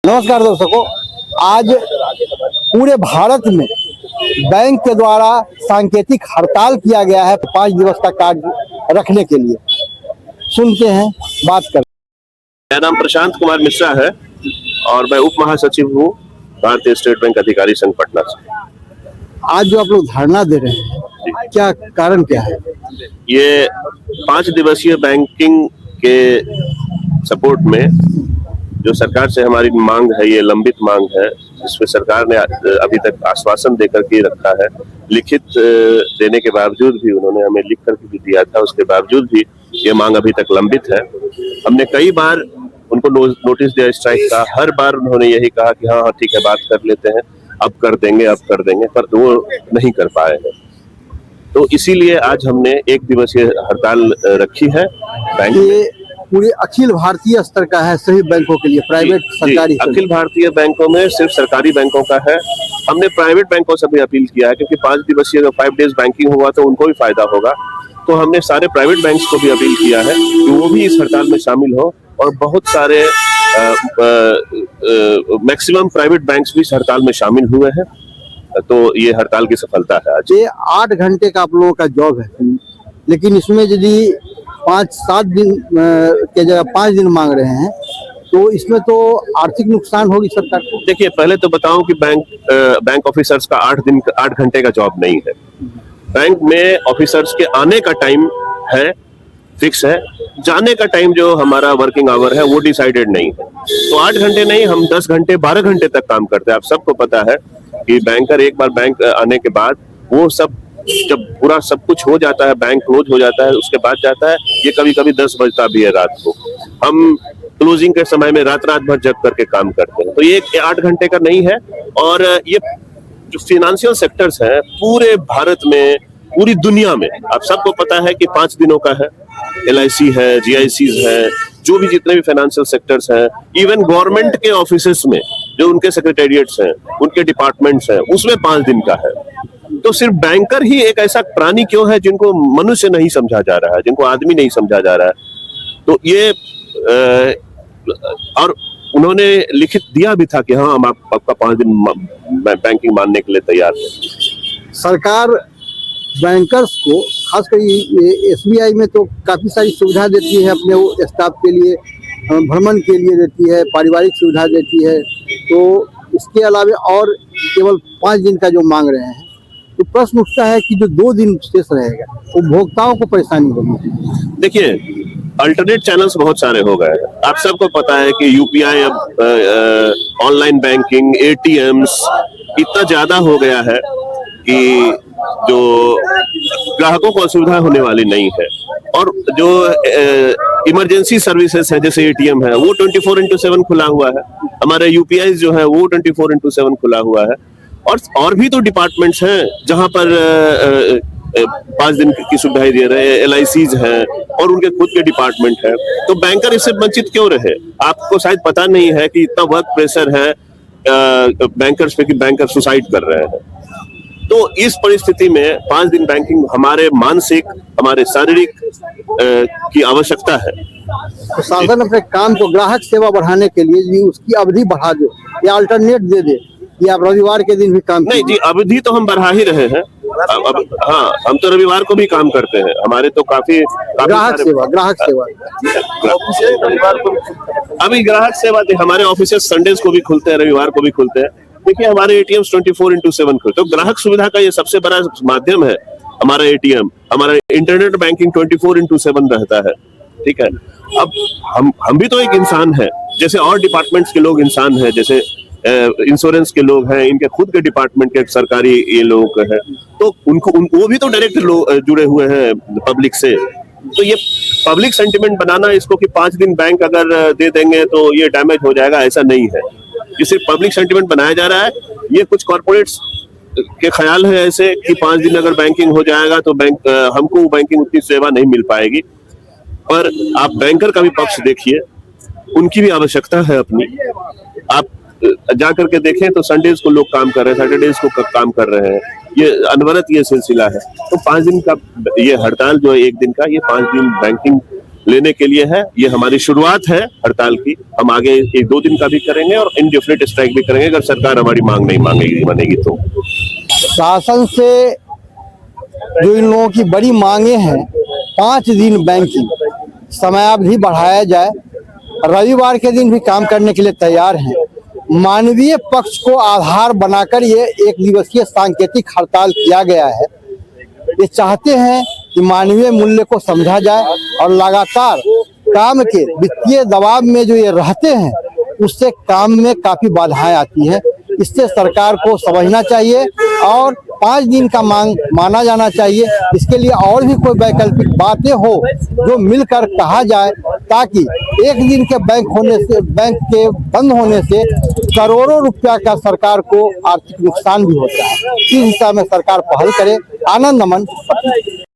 नमस्कार दर्शकों, आज पूरे भारत में बैंक के द्वारा सांकेतिक हड़ताल किया गया है 5 दिवस का कार्य रखने के लिए। सुनते हैं, बात करते हैं। मेरा नाम प्रशांत कुमार मिश्रा है और मैं उप महासचिव हूँ भारतीय स्टेट बैंक अधिकारी संघ पटना से। आज जो आप लोग धरना दे रहे हैं, क्या कारण क्या है? ये 5 दिवसीय बैंकिंग के सपोर्ट में जो सरकार से हमारी मांग है, ये लंबित मांग है, जिसमें सरकार ने अभी तक आश्वासन देकर के रखा है। लिखित देने के बावजूद भी, उन्होंने हमें लिख करके भी दिया था, उसके बावजूद भी ये मांग अभी तक लंबित है। हमने कई बार उनको नोटिस दिया स्ट्राइक का, हर बार उन्होंने यही कहा कि हाँ ठीक है, बात कर लेते हैं, अब कर देंगे, पर वो नहीं कर पाए हैं। तो इसीलिए आज हमने 1 दिवसीय हड़ताल रखी है। बैंक ये पूरे अखिल भारतीय स्तर का है, सभी बैंकों के लिए, प्राइवेट सरकारी? अखिल भारतीय बैंकों में सिर्फ सरकारी बैंकों का है। हमने प्राइवेट बैंकों से भी अपील किया है, क्योंकि 5 दिवसीय 5 डेज बैंकिंग हुआ तो उनको भी फायदा होगा। तो हमने सारे प्राइवेट बैंक्स को भी अपील किया है कि वो भी इस हड़ताल में शामिल हो, और बहुत सारे मैक्सिमम प्राइवेट बैंक्स भी इस हड़ताल में शामिल हुए हैं। तो ये हड़ताल की सफलता है आज। ये 8 घंटे का आप लोगों का जॉब है, लेकिन इसमें यदि 5-7 दिन के जगह 5 दिन मांग रहे हैं, तो इसमें तो आर्थिक नुकसान होगी सरकार को। देखिए, पहले तो बताऊं कि बैंक ऑफिसर्स का 8 घंटे का जॉब नहीं है। बैंक में ऑफिसर्स के आने का टाइम है, फिक्स है। जाने का टाइम जो हमारा वर्किंग आवर है वो डिसाइडेड नहीं है। तो 8 घंटे नहीं, हम 10 घंटे 12 घंटे तक काम करते हैं। आप सबको पता है कि बैंकर एक बार बैंक आने के बाद वो सब, जब पूरा सब कुछ हो जाता है, बैंक क्लोज हो जाता है, उसके बाद जाता है। ये कभी कभी 10 बजता भी है रात को। हम क्लोजिंग के समय में रात भर जग करके काम करते हैं। तो ये 8 घंटे का नहीं है। और ये जो फाइनेंशियल सेक्टर्स हैं पूरे भारत में, पूरी दुनिया में, आप सबको पता है कि 5 दिनों का है। LIC है, GICs है, जो भी जितने भी फाइनेंशियल सेक्टर्स हैं, इवन गवर्नमेंट के ऑफिसेस में जो उनके सेक्रेटेरिएट्स हैं, उनके डिपार्टमेंट्स हैं, उसमें 5 दिन का है। तो सिर्फ बैंकर ही एक ऐसा प्राणी क्यों है जिनको मनुष्य नहीं समझा जा रहा है, जिनको आदमी नहीं समझा जा रहा है? तो ये और उन्होंने लिखित दिया भी था कि हाँ, हम आपका 5 दिन बैंकिंग मानने के लिए तैयार है। सरकार बैंकर्स को, खासकर SBI में तो काफी सारी सुविधा देती है, अपने वो स्टाफ के लिए भ्रमण के लिए देती है, पारिवारिक सुविधा देती है। तो इसके अलावा और केवल 5 दिन का जो मांग रहे हैं, तो प्रश्न उठता है कि जो 2 दिन शेष रहेगा, उपभोक्ताओं को परेशानी होगी। देखिए, अल्टरनेट चैनल्स बहुत सारे हो गए हैं। आप सबको पता है कि UPI, अब ऑनलाइन बैंकिंग, ATMs इतना ज्यादा हो गया है कि जो ग्राहकों को असुविधा होने वाली नहीं है। और जो इमरजेंसी सर्विसेज है, जैसे ATM है, वो 24x7 खुला हुआ है। हमारे UPI जो है वो 24x7 खुला हुआ है। और भी तो डिपार्टमेंट्स हैं जहां पर 5 दिन की सुविधाएं दे रहे हैं। LICs हैं और उनके खुद के डिपार्टमेंट है। तो बैंकर इससे वंचित क्यों रहे? आपको शायद पता नहीं है कि इतना वर्क प्रेशर है बैंकर्स पे कि बैंकर सुसाइड कर रहे हैं। तो इस परिस्थिति में 5 दिन बैंकिंग हमारे मानसिक, हमारे शारीरिक की आवश्यकता है। तो शासन अपने काम को, ग्राहक सेवा बढ़ाने के लिए भी उसकी अवधि बढ़ा दे, या अल्टरनेट दे दे, या आप रविवार के दिन भी काम नहीं जी, अवधि तो हम बढ़ा ही रहे हैं। अब हाँ, हम तो रविवार को भी काम करते हैं। हमारे तो काफी ग्राहक सेवा अभी ग्राहक सेवा हमारे ऑफिस संडेज को भी खुलते हैं, रविवार को भी खुलते हैं। देखिए, हमारे ATMs 24x7 खुलते हैं। तो ग्राहक सुविधा का ये सबसे बड़ा माध्यम है हमारा ATM। हमारा इंटरनेट बैंकिंग 24x7 रहता है। ठीक है, अब हम भी तो एक इंसान है, जैसे और डिपार्टमेंट्स के लोग इंसान हैं, जैसे इंश्योरेंस के लोग हैं, इनके खुद के डिपार्टमेंट के सरकारी ये लोग हैं। तो वो भी तो डायरेक्ट जुड़े हुए हैं पब्लिक से। तो ये पब्लिक सेंटिमेंट बनाना इसको कि 5 दिन बैंक अगर दे देंगे तो ये डैमेज हो जाएगा, ऐसा नहीं है। ये सिर्फ पब्लिक सेंटिमेंट बनाया जा रहा है। ये कुछ कॉर्पोरेट्स के ख्याल है ऐसे कि 5 दिन अगर बैंकिंग हो जाएगा तो हमको बैंकिंग उतनी सेवा नहीं मिल पाएगी। पर आप बैंकर का भी पक्ष देखिए, उनकी भी आवश्यकता है अपनी। आप जा करके देखें तो संडेज को लोग काम कर रहे हैं, सैटरडेज को काम कर रहे हैं। ये अनवरत ये सिलसिला है। तो 5 दिन का ये हड़ताल जो है 1 दिन का, ये 5 दिन बैंकिंग लेने के लिए है। ये हमारी शुरुआत है हड़ताल की। हम आगे 1-2 दिन का भी करेंगे और इंडेफिनिट स्ट्राइक भी करेंगे अगर सरकार हमारी मांग नहीं मानेगी तो। शासन से जो इन लोगों की बड़ी मांगे हैं, 5 दिन बैंकिंग समयावधि बढ़ाया जाए, रविवार के दिन भी काम करने के लिए तैयार हैं। मानवीय पक्ष को आधार बनाकर ये 1 दिवसीय सांकेतिक हड़ताल किया गया है। ये चाहते हैं कि मानवीय मूल्य को समझा जाए और लगातार काम के वित्तीय दबाव में जो ये रहते हैं उससे काम में काफी बाधाएं आती हैं। इससे सरकार को समझना चाहिए और 5 दिन का मांग माना जाना चाहिए। इसके लिए और भी कोई वैकल्पिक बातें हो जो मिलकर कहा जाए, ताकि 1 दिन के बैंक के बंद होने से करोड़ों रुपया का सरकार को आर्थिक नुकसान भी होता है। इस हिसाब में सरकार पहल करे। आनंद अमन।